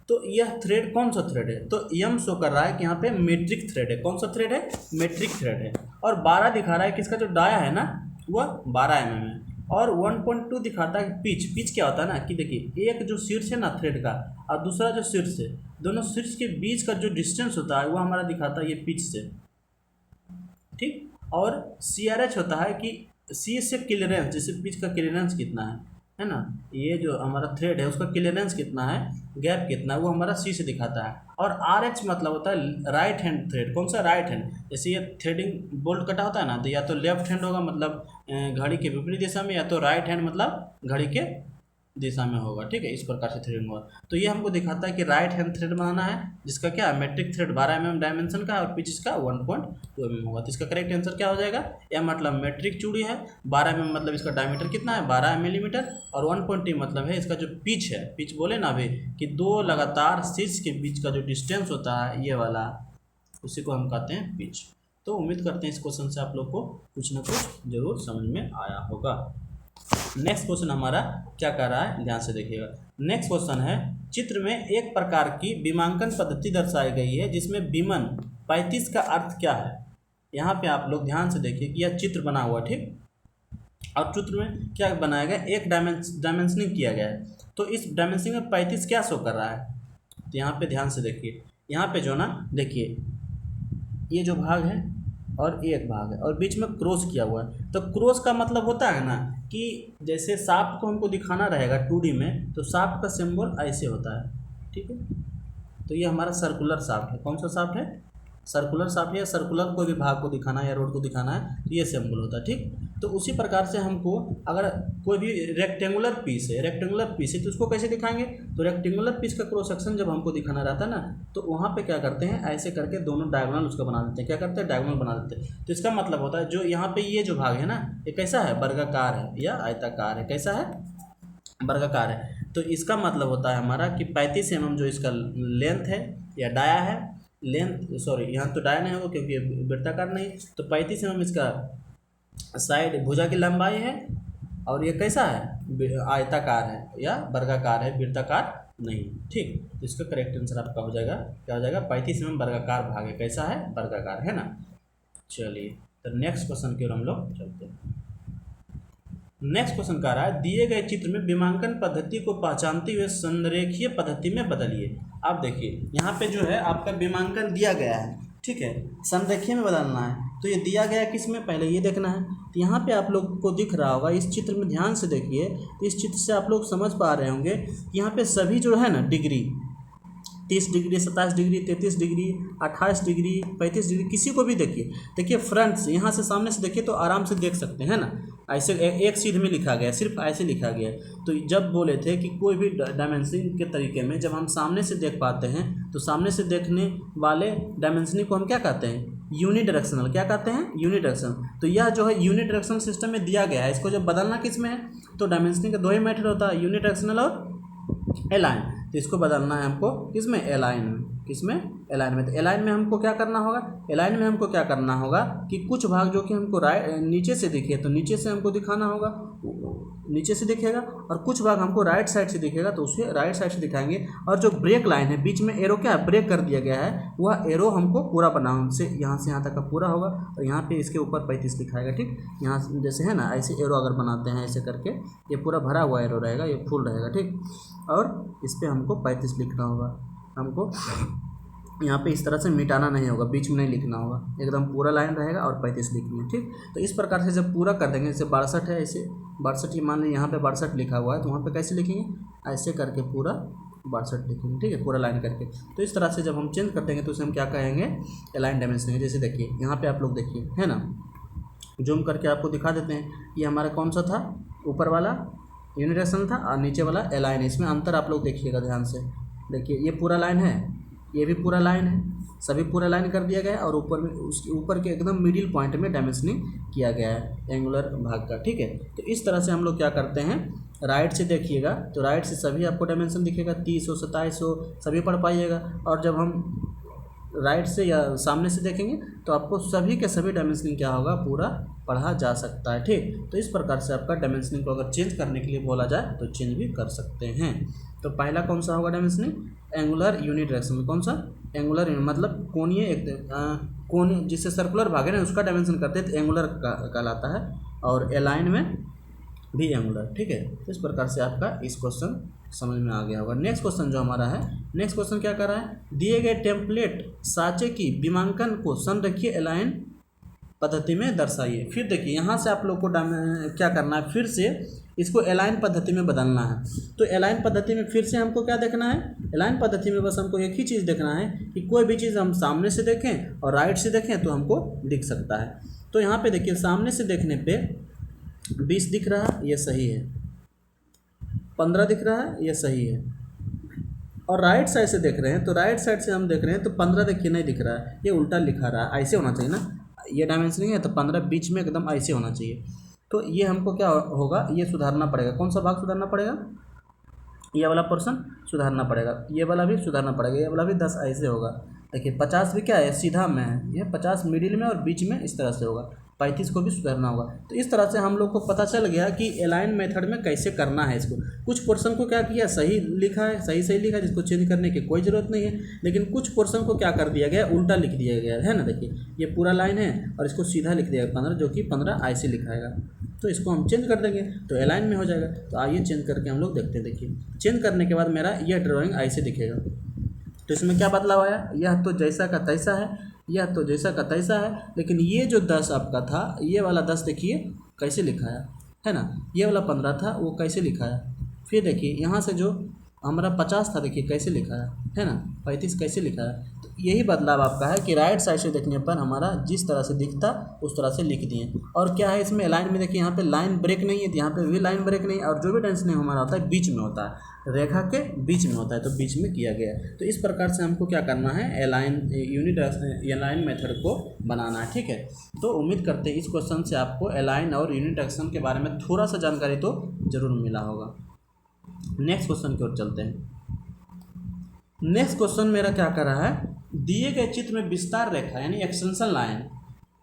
तो यह थ्रेड कौन सा थ्रेड है? तो यम शो कर रहा है कि यहाँ पे मेट्रिक थ्रेड है। कौन सा थ्रेड है? मेट्रिक थ्रेड है। और 12 दिखा रहा है कि इसका जो डाया है ना वह 12 mm है, और 1.2 दिखाता है पिच क्या होता है ना कि देखिए एक जो शीर्ष है ना थ्रेड का, और दूसरा जो शीर्ष है, दोनों शीर्ष के बीच का जो डिस्टेंस होता है वो हमारा दिखाता है ये पिच से, ठीक। और CRH होता है कि सी से क्लियरेंस, जैसे पिच का क्लियरेंस कितना है ना, ये जो हमारा थ्रेड है उसका क्लियरेंस कितना है, गैप कितना है, वो हमारा सी से दिखाता है। और RH मतलब होता है राइट हैंड थ्रेड। कौन सा? Right hand. जैसे ये थ्रेडिंग बोल्ट कटा होता है ना, तो या तो लेफ्ट हैंड होगा मतलब घड़ी के विपरीत दिशा में, या तो राइट हैंड मतलब घड़ी के दिशा में होगा, ठीक है। इस प्रकार से थ्रेडिंग होगा। तो ये हमको दिखाता है कि राइट हैंड थ्रेड बनाना है, जिसका क्या मेट्रिक थ्रेड 12 mm डायमेंशन का, और पिच इसका 1.2 mm होगा। तो इसका करेक्ट आंसर क्या हो जाएगा? यह मतलब मेट्रिक चूड़ी है, 12 mm मतलब इसका डायमीटर कितना है? 12 मिलीमीटर, और 1.2 मतलब है इसका जो पिच है, पिच बोले ना अभी कि दो लगातार शीर्ष के बीच का जो डिस्टेंस होता है ये वाला, उसी को हम कहते हैं पिच। तो उम्मीद करते हैं इस क्वेश्चन से आप लोग को कुछ ना कुछ जरूर समझ में आया होगा। नेक्स्ट क्वेश्चन हमारा क्या कर रहा है, ध्यान से देखिएगा। नेक्स्ट क्वेश्चन है, चित्र में एक प्रकार की विमांकन पद्धति दर्शाई गई है जिसमें विमन 35 का अर्थ क्या है। यहाँ पे आप लोग ध्यान से देखिए कि यह चित्र बना हुआ, ठीक। और चित्र में क्या बनाया गया? एक डायमेंशनिंग किया गया है। तो इस डायमेंशनिंग में 35 क्या शो कर रहा है? तो यहाँ पे ध्यान से देखिए, यहाँ पे जो ना देखिए ये जो भाग है और एक भाग है, और बीच में क्रॉस किया हुआ है। तो क्रॉस का मतलब होता है ना कि जैसे शाफ्ट को हमको दिखाना रहेगा 2D में, तो शाफ्ट का सिंबल ऐसे होता है, ठीक है। तो ये हमारा सर्कुलर शाफ्ट है। कौन सा शाफ्ट है? सर्कुलर शाफ्ट या सर्कुलर कोई भी भाग को दिखाना है या रोड को दिखाना है तो ये सिंबल होता है, ठीक। तो उसी प्रकार से हमको अगर कोई भी रेक्टेंगुलर पीस है तो उसको कैसे दिखाएंगे, तो रेक्टेंगुलर पीस का क्रॉस सेक्शन जब हमको दिखाना रहता है ना, तो वहाँ पे क्या करते हैं, ऐसे करके दोनों डायगोनल उसका बना देते हैं। क्या करते हैं, डायगोनल बना देते हैं। तो इसका मतलब होता है जो यहाँ पे ये जो भाग है ना, ये कैसा है, वर्गाकार है या आयताकार है, कैसा है, वर्गाकार है। तो इसका मतलब होता है हमारा कि 35 mm जो इसका लेंथ है या डाया है, लेंथ सॉरी यहाँ तो डाया नहीं होगा क्योंकि वृत्ताकार नहीं, तो 35 mm इसका साइड भुजा की लंबाई है, और ये कैसा है, आयताकार है या वर्गाकार है, वृत्ताकार नहीं, ठीक। तो इसका करेक्ट आंसर आपका हो जाएगा, क्या हो जाएगा, 35 mm वर्गाकार भाग है, कैसा है, वर्गाकार है ना। चलिए तो नेक्स्ट क्वेश्चन की ओर हम लोग चलते हैं। नेक्स्ट क्वेश्चन कह रहा है, दिए गए चित्र में विमांकन पद्धति को पहचानते हुए संरेखीय पद्धति में बदलिए। आप देखिए यहाँ पे जो है आपका विमांकन दिया गया है, ठीक है, संरेखीय में बदलना है। तो ये दिया गया किस में, पहले ये देखना है। तो यहाँ पे आप लोग को दिख रहा होगा, इस चित्र में ध्यान से देखिए, तो इस चित्र से आप लोग समझ पा रहे होंगे कि यहाँ पे सभी जो है ना degree, 30 degree, 27 degree, 33 degree, 28 degree, 35 degree, किसी को भी देखिए फ्रंट से, यहाँ से सामने से देखिए तो आराम से देख सकते हैं ना। ऐसे एक सीध में लिखा गया है, सिर्फ ऐसे लिखा गया है। तो जब बोले थे कि कोई भी डायमेंशनिंग के तरीके में जब हम सामने से देख पाते हैं, तो सामने से देखने वाले डायमेंशनिंग को हम क्या कहते हैं, यूनिडायरेक्शनल। क्या कहते हैं, यूनिडायरेक्शनल। तो यह जो है यूनिडायरेक्शनल सिस्टम में दिया गया है, इसको जब बदलना किस में है, तो डायमेंशनिंग का दो ही मेथड होता है, यूनिडायरेक्शनल और एलाइन। तो इसको बदलना है हमको किसमें, एलाइन में। किसमें, एलाइन में। तो एलाइन में हमको क्या करना होगा, एलाइन में हमको क्या करना होगा कि कुछ भाग जो कि हमको नीचे से दिखे तो नीचे से हमको दिखाना होगा, नीचे से दिखेगा, और कुछ भाग हमको राइट साइड से दिखेगा तो उसे राइट साइड से दिखाएंगे। और जो ब्रेक लाइन है, बीच में एरो क्या है, ब्रेक कर दिया गया है, वह एरो हमको पूरा बनाना से यहाँ से यहाँ तक का पूरा होगा, और यहाँ पे इसके ऊपर 35 दिखाएगा, ठीक। यहाँ जैसे है ना, ऐसे एरो अगर बनाते हैं ऐसे करके, ये पूरा भरा हुआ एरो रहेगा, ये फुल रहेगा, ठीक। और इस पर हमको 35 लिखना होगा, हमको यहाँ पे इस तरह से मिटाना नहीं होगा, बीच में नहीं लिखना होगा, एकदम पूरा लाइन रहेगा और 35 लिखनी है, ठीक। तो इस प्रकार से जब पूरा कर देंगे, जैसे 62 है, ऐसे 62 मान लीजिए यहाँ पे 62 लिखा हुआ है, तो वहाँ पे कैसे लिखेंगे, ऐसे करके पूरा 62 लिखेंगे, ठीक है, पूरा लाइन करके। तो इस तरह से जब हम चेंज कर देंगे तो उसे हम क्या कहेंगे, एलाइन डायमेंशनिंग। जैसे देखिए यहाँ पे आप लोग देखिए, है ना, जूम करके आपको दिखा देते हैं, ये हमारा कौन सा था, ऊपर वाला यूनिडायरेक्शनल था और नीचे वाला एलाइन है। इसमें अंतर आप लोग देखिएगा ध्यान से, देखिए ये पूरा लाइन है, ये भी पूरा लाइन है, सभी पूरा लाइन कर दिया गया है, और ऊपर में उसके ऊपर के एकदम मिडिल पॉइंट में डायमेंशनिंग किया गया है एंगुलर भाग का, ठीक है। तो इस तरह से हम लोग क्या करते हैं, राइट से देखिएगा तो राइट से सभी आपको डायमेंशन दिखेगा, 30 हो, 27 हो, सभी पढ़ पाइएगा। और जब हम राइट से या सामने से देखेंगे तो आपको सभी के सभी डायमेंशनिंग क्या होगा, पूरा पढ़ा जा सकता है, ठीक। तो इस प्रकार से आपका डायमेंशनिंग को अगर चेंज करने के लिए बोला जाए तो चेंज भी कर सकते हैं। तो पहला कौन सा होगा डायमेंशनिंग, एंगुलर यूनिडायरेक्शनल। कौन सा, एंगुलर मतलब कोणीय, कोणीय जिससे सर्कुलर भाग है ना उसका डायमेंशन करते हैं तो एंगुलर कहलाता है, और एलाइन में भी एंगुलर, ठीक है। तो इस प्रकार से आपका इस क्वेश्चन समझ में आ गया होगा। नेक्स्ट क्वेश्चन जो हमारा है, नेक्स्ट क्वेश्चन क्या कर रहा है, दिए गए टेम्पलेट साँचे की विमांकन को संरेखीय एलाइन पद्धति में दर्शाइए। फिर देखिए यहाँ से आप लोग को क्या करना है, फिर से इसको एलाइन पद्धति में बदलना है। तो एलाइन पद्धति में फिर से हमको क्या देखना है, एलाइन पद्धति में बस हमको एक ही चीज़ देखना है कि कोई भी चीज़ हम सामने से देखें और राइट से देखें तो हमको दिख सकता है। तो यहाँ पे देखिए सामने से देखने पे 20 दिख रहा है, ये सही है, 15 दिख रहा है, ये सही है, और राइट साइड से देख रहे हैं तो राइट साइड से हम देख रहे हैं तो 15 देखिए नहीं दिख रहा है, ये उल्टा लिखा रहा है, ऐसे होना चाहिए ना, ये डायमेंशनिंग है तो 15 बीच में एकदम ऐसे होना चाहिए। तो ये हमको क्या होगा, ये सुधारना पड़ेगा। कौन सा भाग सुधारना पड़ेगा, ये वाला पोर्शन सुधारना पड़ेगा, ये वाला भी सुधारना पड़ेगा, ये वाला भी 10 ऐसे होगा। देखिए 50 भी क्या है, सीधा में है, ये 50 मिडिल में और बीच में इस तरह से होगा, 35 को भी सुधारना होगा। तो इस तरह से हम लोग को पता चल गया कि एलाइन मेथड में कैसे करना है इसको। कुछ पोर्शन को क्या किया, सही लिखा है, सही लिखा है, जिसको चेंज करने की कोई ज़रूरत नहीं है, लेकिन कुछ पोर्शन को क्या कर दिया गया, उल्टा लिख दिया गया है ना। देखिए ये पूरा लाइन है और इसको सीधा लिख दिया 15, जो कि 15 ऐसे लिखाएगा, तो इसको हम चेंज कर देंगे तो एलाइन में हो जाएगा। तो आइए चेंज करके हम लोग देखते हैं। देखिए चेंज करने के बाद मेरा यह ड्राइंग ऐसे दिखेगा। तो इसमें क्या बदलाव आया, यह तो जैसा का तैसा है, यह तो जैसा का तैसा है, लेकिन ये जो 10 आपका था, ये वाला 10 देखिए कैसे लिखा है ना, ये वाला 15 था वो कैसे लिखा है। फिर देखिए यहाँ से जो हमारा 50 था, देखिए कैसे लिखा है ना, 35 कैसे लिखा है। तो यही बदलाव आपका है कि राइट साइड से देखने पर हमारा जिस तरह से दिखता उस तरह से लिख दिए। और क्या है इसमें अलाइन में, देखिए यहाँ पे लाइन ब्रेक नहीं है, तो यहाँ पे भी लाइन ब्रेक नहीं है, और जो भी डायमेंशनिंग हमारा होता है बीच में होता है, रेखा के बीच में होता है, तो बीच में किया गया है। तो इस प्रकार से हमको क्या करना है, अलाइन यूनिट अलाइन मेथड को बनाना है, ठीक है। तो उम्मीद करते हैं इस क्वेश्चन से आपको अलाइन और यूनिट डायरेक्शन के बारे में थोड़ा सा जानकारी तो जरूर मिला होगा। नेक्स्ट क्वेश्चन की ओर चलते हैं। नेक्स्ट क्वेश्चन मेरा क्या कर रहा है, दिए गए चित्र में विस्तार रेखा यानी एक्सटेंशन लाइन,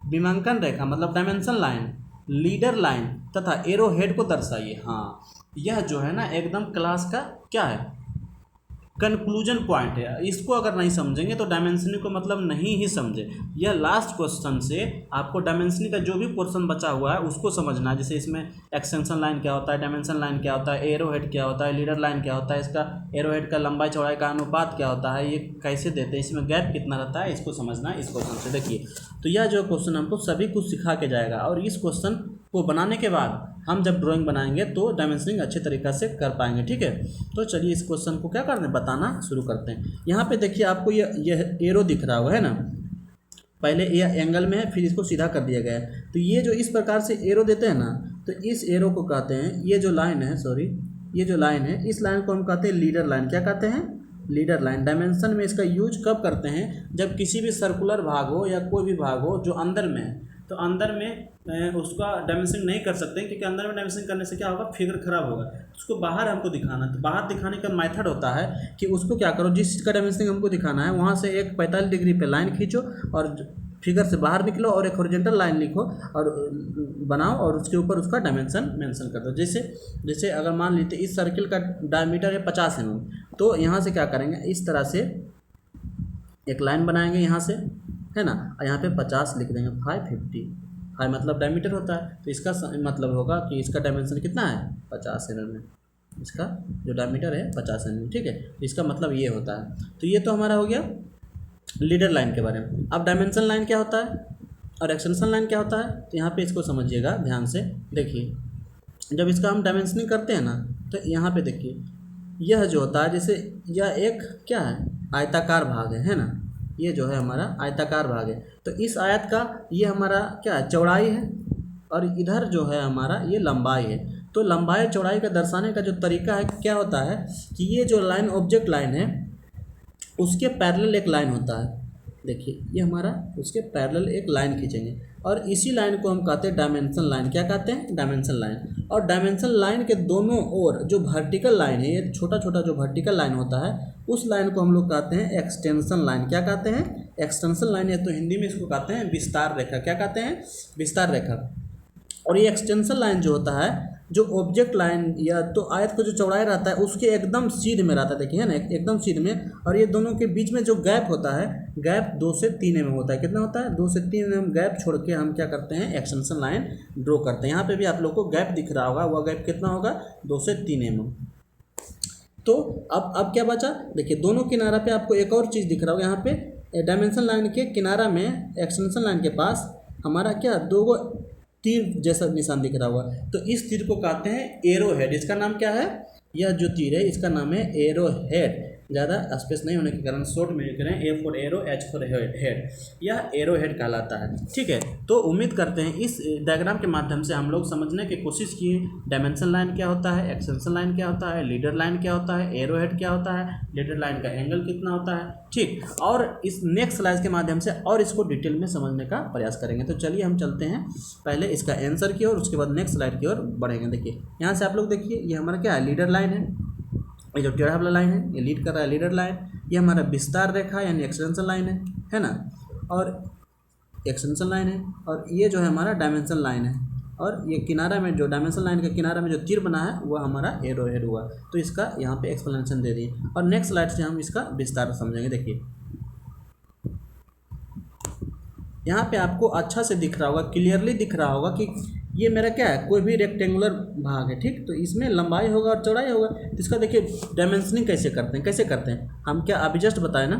विमांकन रेखा मतलब डायमेंशन लाइन, लीडर लाइन तथा एरो हेड को दर्शाइए। हाँ, यह जो है ना एकदम क्लास का क्या है, कंक्लूजन पॉइंट है। इसको अगर नहीं समझेंगे तो डायमेंशनिंग को मतलब नहीं ही समझे। यह लास्ट क्वेश्चन से आपको डायमेंशनिंग का जो भी पोर्शन बचा हुआ है उसको समझना है। जैसे इसमें एक्सटेंशन लाइन क्या होता है, डायमेंशन लाइन क्या होता है, एरो हेड क्या होता है, लीडर लाइन क्या होता है, इसका एरो हेड का लंबाई चौड़ाई का अनुपात क्या होता है, ये कैसे देते हैं, इसमें गैप कितना रहता है, इसको समझना है इस क्वेश्चन से। देखिए तो यह जो क्वेश्चन हमको सभी कुछ सिखा के जाएगा, और इस क्वेश्चन को बनाने के बाद हम जब ड्राइंग बनाएंगे तो डायमेंशनिंग अच्छे तरीक़ा से कर पाएंगे, ठीक है। तो चलिए इस क्वेश्चन को क्या करते हैं, बताना शुरू करते हैं। यहाँ पे देखिए आपको यह एरो दिख रहा होगा, है ना, पहले यह एंगल में है, फिर इसको सीधा कर दिया गया है। तो ये जो इस प्रकार से एरो देते हैं ना, तो इस एरो को कहते हैं, ये जो लाइन है, सॉरी ये जो लाइन है, इस लाइन को हम कहते हैं लीडर लाइन। क्या कहते हैं, लीडर लाइन। डायमेंशन में इसका यूज कब करते हैं, जब किसी भी सर्कुलर भाग हो या कोई भी भाग हो जो अंदर में है, तो अंदर में उसका डायमेंशनिंग नहीं कर सकते, क्योंकि अंदर में डायमेंशनिंग करने से क्या होगा, फिगर खराब होगा। उसको बाहर हमको दिखाना, तो बाहर दिखाने का मेथड होता है कि उसको क्या करो, जिस चीज़ का डायमेंशनिंग हमको दिखाना है वहाँ से एक 45 डिग्री पे लाइन खींचो और फिगर से बाहर निकलो और एक हॉरिजॉन्टल लाइन लिखो और बनाओ और उसके ऊपर उसका डायमेंशन मेंशन कर दो। जैसे अगर मान लीजिए इस सर्किल का डायमीटर है 50 mm, तो यहाँ से क्या करेंगे, इस तरह से एक लाइन बनाएंगे यहाँ से, है ना, और यहाँ पे 50 लिख देंगे, 5 मतलब डायमीटर होता है, तो इसका मतलब होगा कि इसका डायमेंशन कितना है, 50 mm है, इसका जो डायमीटर है 50 mm, ठीक है। तो इसका मतलब ये होता है। तो ये तो हमारा हो गया लीडर लाइन के बारे में। अब डायमेंशन लाइन क्या होता है और एक्सटेंशन लाइन क्या होता है, तो यहाँ पे इसको समझिएगा ध्यान से। देखिए जब इसका हम डायमेंशनिंग करते हैं ना, तो यहाँ पे देखिए यह जो होता है, जैसे यह एक क्या है, आयताकार भाग है ना, ये जो है हमारा आयताकार भाग है। तो इस आयत का ये हमारा क्या है, चौड़ाई है, और इधर जो है हमारा ये लंबाई है। तो लंबाई चौड़ाई का दर्शाने का जो तरीका है क्या होता है कि ये जो लाइन ऑब्जेक्ट लाइन है उसके पैरेलल एक लाइन होता है। देखिए ये हमारा उसके पैरेलल एक लाइन खींचेंगे और इसी लाइन को हम कहते हैं डायमेंशन लाइन। क्या कहते हैं, डायमेंशन लाइन। और डायमेंशन लाइन के दोनों ओर जो वर्टिकल लाइन है, ये छोटा छोटा जो वर्टिकल लाइन होता है, उस लाइन को हम लोग कहते हैं एक्सटेंशन लाइन। क्या कहते हैं, एक्सटेंशन लाइन, है तो हिंदी में इसको कहते हैं विस्तार रेखा। क्या कहते हैं, विस्तार रेखा। और ये एक्सटेंशन लाइन जो होता है, जो ऑब्जेक्ट लाइन या तो आयत का जो चौड़ाई रहता है उसके एकदम सीध में रहता है, देखिए है ना, एकदम सीध में। और ये दोनों के बीच में जो गैप होता है, गैप 2 से 3 mm होता है। कितना होता है, 2 से 3 mm गैप छोड़ के हम क्या करते हैं, एक्सटेंशन लाइन ड्रॉ करते हैं। यहाँ पे भी आप लोग को गैप दिख रहा होगा, वह गैप कितना होगा, 2 से 3 mm। तो अब क्या बचा, देखिए दोनों किनारा पे आपको एक और चीज़ दिख रहा होगा, यहाँ पे डायमेंशन लाइन के किनारा में एक्सटेंशन लाइन के पास हमारा क्या, 2 तीर जैसा निशान दिख रहा हुआ। तो इस तीर को कहते हैं एरो हेड। इसका नाम क्या है, यह जो तीर है इसका नाम है एरो हेड। ज़्यादा स्पेस नहीं होने के कारण शॉर्ट में लिख रहे हैं, A for aero, H for head. यह एरो हेड कहलाता है, ठीक है। तो उम्मीद करते हैं इस डायग्राम के माध्यम से हम लोग समझने की कोशिश किए डायमेंशन लाइन क्या होता है, एक्सटेंशन लाइन क्या होता है, लीडर लाइन क्या होता है, एरो हेड क्या होता है, लीडर लाइन का एंगल कितना होता है, ठीक। और इस नेक्स्ट स्लाइड के माध्यम से और इसको डिटेल में समझने का प्रयास करेंगे। तो चलिए हम चलते हैं पहले इसका आंसर की ओर, उसके बाद नेक्स्ट स्लाइड की ओर बढ़ेंगे। देखिए यहाँ से आप लोग देखिए, ये हमारा क्या है, लीडर लाइन है। ये जो टेढ़ा वाला लाइन है ये लीड कर रहा है लीडर लाइन। ये हमारा विस्तार रेखा यानी एक्सटेंशन लाइन है ना, और एक्सटेंशन लाइन है। और ये जो है हमारा डायमेंशन लाइन है। और ये किनारा में जो डायमेंशन लाइन के किनारा में जो तीर बना है वो हमारा एरो हेड हुआ। तो इसका यहाँ पे एक्सप्लेनेशन दे दिए, और नेक्स्ट स्लाइड से हम इसका विस्तार समझेंगे। देखिए यहाँ पे आपको अच्छा से दिख रहा होगा, क्लियरली दिख रहा होगा कि ये मेरा क्या है, कोई भी रेक्टेंगुलर भाग है, ठीक। तो इसमें लंबाई होगा और चौड़ाई होगा। तो इसका देखिए डायमेंशनिंग कैसे करते हैं हम, क्या अभी जस्ट बताएं ना,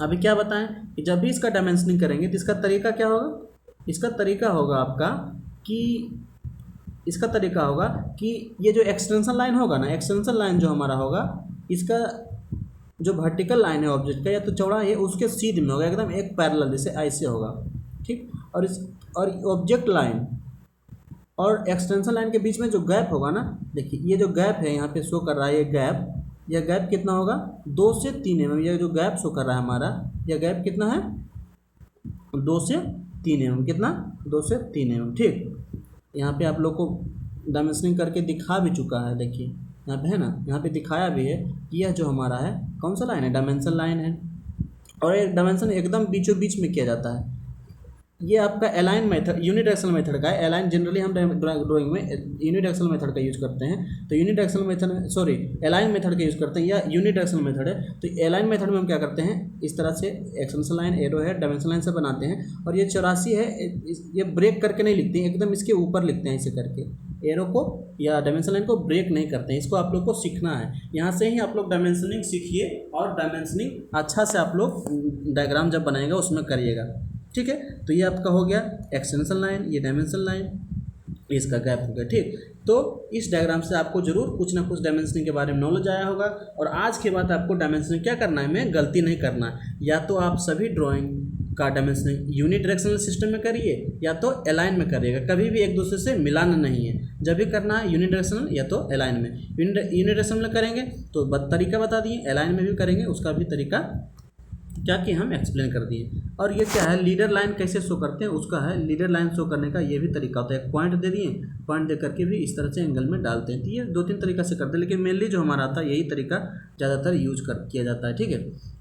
अभी क्या बताएं कि जब भी इसका डायमेंशनिंग करेंगे तो इसका तरीका क्या होगा, इसका तरीका होगा आपका कि इसका तरीका होगा कि ये जो एक्सटेंशन लाइन होगा ना, एक्सटेंशन लाइन जो हमारा होगा, इसका जो वर्टिकल लाइन है ऑब्जेक्ट का या तो चौड़ा है उसके सीध में होगा एकदम एक पैरेलल, जैसे ऐसे होगा, ठीक। और ऑब्जेक्ट लाइन और एक्सटेंशन लाइन के बीच में जो गैप होगा ना, देखिए ये जो गैप है यहाँ पे शो कर रहा है, यह गैप कितना होगा 2 से 3 mm। ये जो गैप शो कर रहा है हमारा, यह गैप कितना है 2 से 3 mm। कितना 2 से 3 mm, ठीक। यहाँ पे आप लोग को डायमेंशनिंग करके दिखा भी चुका है, देखिए यहाँ पे है ना, यहाँ पे दिखाया भी है कि यह जो हमारा है कौन सा लाइन है, डायमेंशन लाइन है। और एक डायमेंशन एकदम बीचों बीच में किया जाता है। ये आपका अलाइन मेथड यूनिडायरेक्शनल मेथड का है। अलाइन जनरली हम ड्राइंग में यूनिडायरेक्शनल मेथड का यूज़ करते हैं। तो यूनिडायरेक्शनल मेथड अलाइन मेथड का यूज़ करते हैं, या यूनिडायरेक्शनल मेथड है। तो अलाइन मेथड में हम क्या करते हैं, इस तरह से एक्सटेंशन लाइन, एरो है, डायमेंशन लाइन से बनाते हैं। और ये 84 है, ये ब्रेक करके नहीं लिखते हैं, एकदम इसके ऊपर लिखते हैं, इसे करके एरो को या डायमेंशन लाइन को ब्रेक नहीं करते हैं। इसको आप लोग को सीखना है, यहाँ से ही आप लोग डायमेंशनिंग सीखिए। और डायमेंशनिंग अच्छा से आप लोग डायग्राम जब बनाएगा उसमें करिएगा, ठीक है। तो ये आपका हो गया एक्सटेंशन लाइन, ये डायमेंशन लाइन, इसका गैप हो गया, ठीक। तो इस डायग्राम से आपको जरूर कुछ ना कुछ डायमेंशनिंग के बारे में नॉलेज आया होगा। और आज के बाद आपको डायमेंशनिंग क्या करना है, में गलती नहीं करना है। या तो आप सभी ड्राइंग का डायमेंशनिंग यूनिडायरेक्शनल सिस्टम में करिए या तो अलाइन में करिएगा, कभी भी एक दूसरे से मिलाना नहीं है। जब भी करना है यूनिडायरेक्शनल या तो अलाइन में। यूनिडायरेक्शनल में करेंगे तो तरीका बता दिए, अलाइन में भी करेंगे उसका भी तरीका क्या कि हम एक्सप्लेन कर दिए। और ये क्या है, लीडर लाइन कैसे शो करते हैं उसका है, लीडर लाइन शो करने का ये भी तरीका होता है। एक पॉइंट दे दिए, पॉइंट दे करके भी इस तरह से एंगल में डालते हैं। तो ये 2-3 तरीका से करते हैं, लेकिन मेनली जो हमारा आता है यही तरीका ज़्यादातर किया जाता है, ठीक है।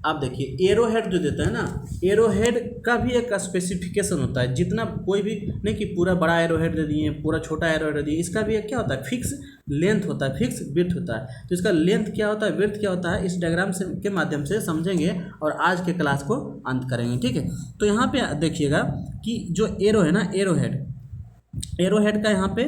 आप देखिए एरो हेड जो देता है ना, एरो हेड का भी एक स्पेसिफिकेशन होता है। जितना कोई भी नहीं कि पूरा बड़ा एरो हेड दे दिए, पूरा छोटा एरो हेड दे दिए, इसका भी एक क्या होता है, फिक्स लेंथ होता है, फिक्स विड्थ होता है। तो इसका लेंथ क्या होता है, विड्थ क्या होता है, इस डायग्राम से के माध्यम से समझेंगे और आज के क्लास को अंत करेंगे, ठीक है। तो यहाँ पे देखिएगा कि जो एरो है ना, एरो हेड का यहाँ पे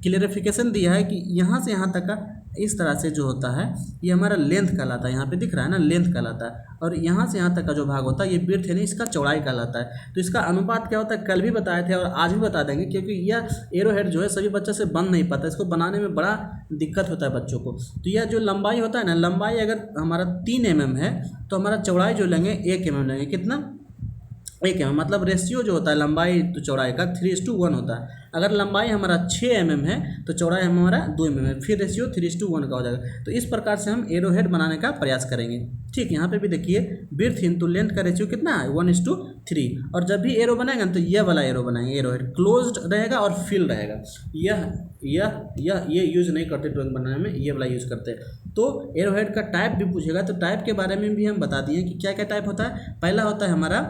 क्लियरिफिकेशन दिया है कि यहाँ से यहाँ तक का इस तरह से जो होता है ये हमारा लेंथ कहलाता है। यहाँ पे दिख रहा है ना, लेंथ कहलाता है। और यहाँ से यहाँ तक का जो भाग होता है ये विड्थ है, नहीं इसका चौड़ाई कहलाता है। तो इसका अनुपात क्या होता है, कल भी बताए थे और आज भी बता देंगे, क्योंकि यह एरो हेड जो है सभी बच्चों से बन नहीं पाता, इसको बनाने में बड़ा दिक्कत होता है बच्चों को। तो यह जो लंबाई होता है ना, लंबाई अगर हमारा 3 mm है तो हमारा चौड़ाई जो लेंगे 1 mm लेंगे। कितना, 1 mm। मतलब रेशियो जो होता है लंबाई तो चौड़ाई का 3:1 होता है। अगर लंबाई हमारा 6 mm है तो चौड़ाई हमारा 2 mm है, फिर रेशियो 3:1 का हो जाएगा। तो इस प्रकार से हम एरो हेड बनाने का प्रयास करेंगे, ठीक। यहाँ पे भी देखिए विड्थ इंटू लेंथ का रेशियो कितना है, 1:3। और जब भी एरो बनाएंगे तो यह वाला एरो बनाएंगे, एरो हेड क्लोज्ड रहेगा और फिल रहेगा। ये यूज़ नहीं करते ड्राइंग बनाने में, ये वाला यूज़ करते हैं। तो एरो हेड का टाइप भी पूछेगा तो टाइप के बारे में भी हम बता दिए कि क्या क्या टाइप होता है। पहला होता है हमारा,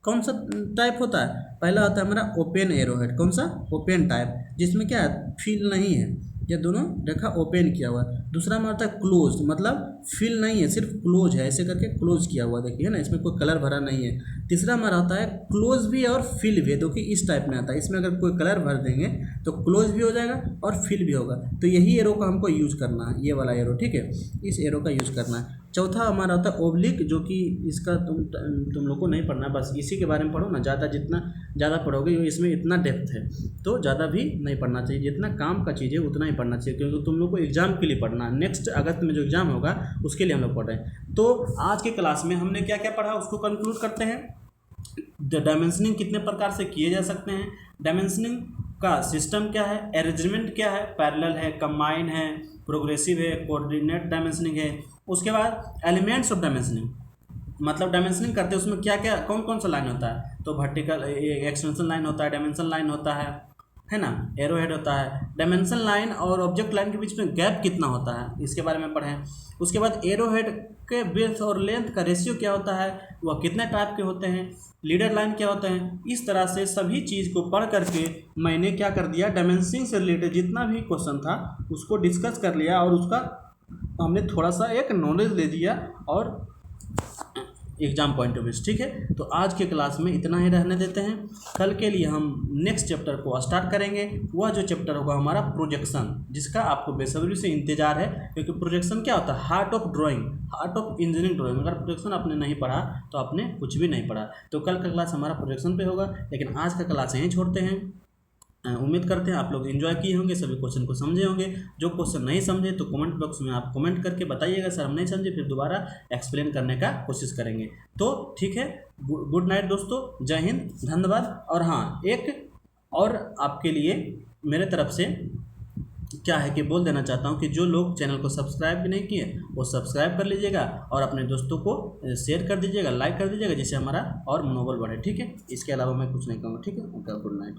कौन सा टाइप होता है, पहला होता है हमारा ओपन एरो हेड। कौन सा, ओपन टाइप, जिसमें क्या है, फिल नहीं है, ये दोनों रेखा ओपन किया हुआ है। दूसरा हमारा होता है क्लोज, मतलब फिल नहीं है, सिर्फ क्लोज है, ऐसे करके क्लोज किया हुआ, देखिए ना, इसमें कोई कलर भरा नहीं है। तीसरा हमारा होता है क्लोज भी और फिल भी, जो कि इस टाइप में आता है। इसमें अगर कोई कलर भर देंगे तो क्लोज भी हो जाएगा और फिल भी होगा। तो यही एरो का हमको यूज़ करना है, ये वाला एरो, ठीक है, इस एरो का यूज़ करना है। चौथा हमारा होता है ओब्लिक, जो कि इसका तुम लोग को नहीं पढ़ना, बस इसी के बारे में पढ़ो ना। जितना ज़्यादा पढ़ोगे, इसमें इतना डेप्थ है तो ज़्यादा भी नहीं पढ़ना चाहिए। जितना काम का चीज़ है उतना ही पढ़ना चाहिए, क्योंकि तुम लोग को एग्जाम के लिए पढ़ना है। नेक्स्ट अगस्त में जो एग्ज़ाम होगा उसके लिए हम लोग पढ़ रहे हैं। तो आज के क्लास में हमने क्या क्या पढ़ा उसको कंक्लूड करते हैं। डायमेंशनिंग कितने प्रकार से किए जा सकते हैं, डायमेंशनिंग का सिस्टम क्या है, अरेंजमेंट क्या है, पैरेलल है, कंबाइन है, प्रोग्रेसिव है, कोऑर्डिनेट डायमेंशनिंग है। उसके बाद एलिमेंट्स ऑफ डायमेंशनिंग, मतलब डायमेंशनिंग करते हैं उसमें क्या क्या कौन कौन सा लाइन होता है। तो वर्टिकल एक्सटेंशन लाइन होता है, डायमेंशन लाइन होता है ना, एरो हेड होता है। डायमेंशन लाइन और ऑब्जेक्ट लाइन के बीच में गैप कितना होता है, इसके बारे में पढ़ें। उसके बाद एरो हेड के विड्थ और लेंथ का रेशियो क्या होता है, वह कितने टाइप के होते हैं, लीडर लाइन क्या होते हैं। इस तरह से सभी चीज़ को पढ़ करके मैंने क्या कर दिया, डायमेंशनिंग से रिलेटेड जितना भी क्वेश्चन था उसको डिस्कस कर लिया और उसका हमने थोड़ा सा एक नॉलेज ले दिया और एग्जाम पॉइंट ऑफ व्यू, ठीक है। तो आज के क्लास में इतना ही रहने देते हैं। कल के लिए हम नेक्स्ट चैप्टर को स्टार्ट करेंगे। वह जो चैप्टर होगा हमारा प्रोजेक्शन, जिसका आपको बेसब्री से इंतजार है, क्योंकि प्रोजेक्शन क्या होता है, heart of drawing, heart of engineering drawing. अगर प्रोजेक्शन आपने नहीं पढ़ा तो आपने कुछ भी नहीं पढ़ा। तो कल का क्लास हमारा प्रोजेक्शन पे होगा, लेकिन आज का क्लास यहीं छोड़ते हैं। उम्मीद करते हैं आप लोग एंजॉय किए होंगे, सभी क्वेश्चन को समझे होंगे। जो क्वेश्चन नहीं समझे तो कमेंट बॉक्स में आप कमेंट करके बताइएगा, सर हम नहीं समझे, फिर दोबारा एक्सप्लेन करने का कोशिश करेंगे। तो ठीक है, गुड नाइट दोस्तों, जय हिंद, धन्यवाद। और हाँ, एक और आपके लिए मेरे तरफ से क्या है कि बोल देना चाहता हूँ कि जो लोग चैनल को सब्सक्राइब भी नहीं किए वो सब्सक्राइब कर लीजिएगा और अपने दोस्तों को शेयर कर दीजिएगा, लाइक कर दीजिएगा, जिससे हमारा और मनोबल बढ़े। ठीक है, इसके अलावा मैं कुछ नहीं कहूँगा। ठीक है, ओके, गुड नाइट।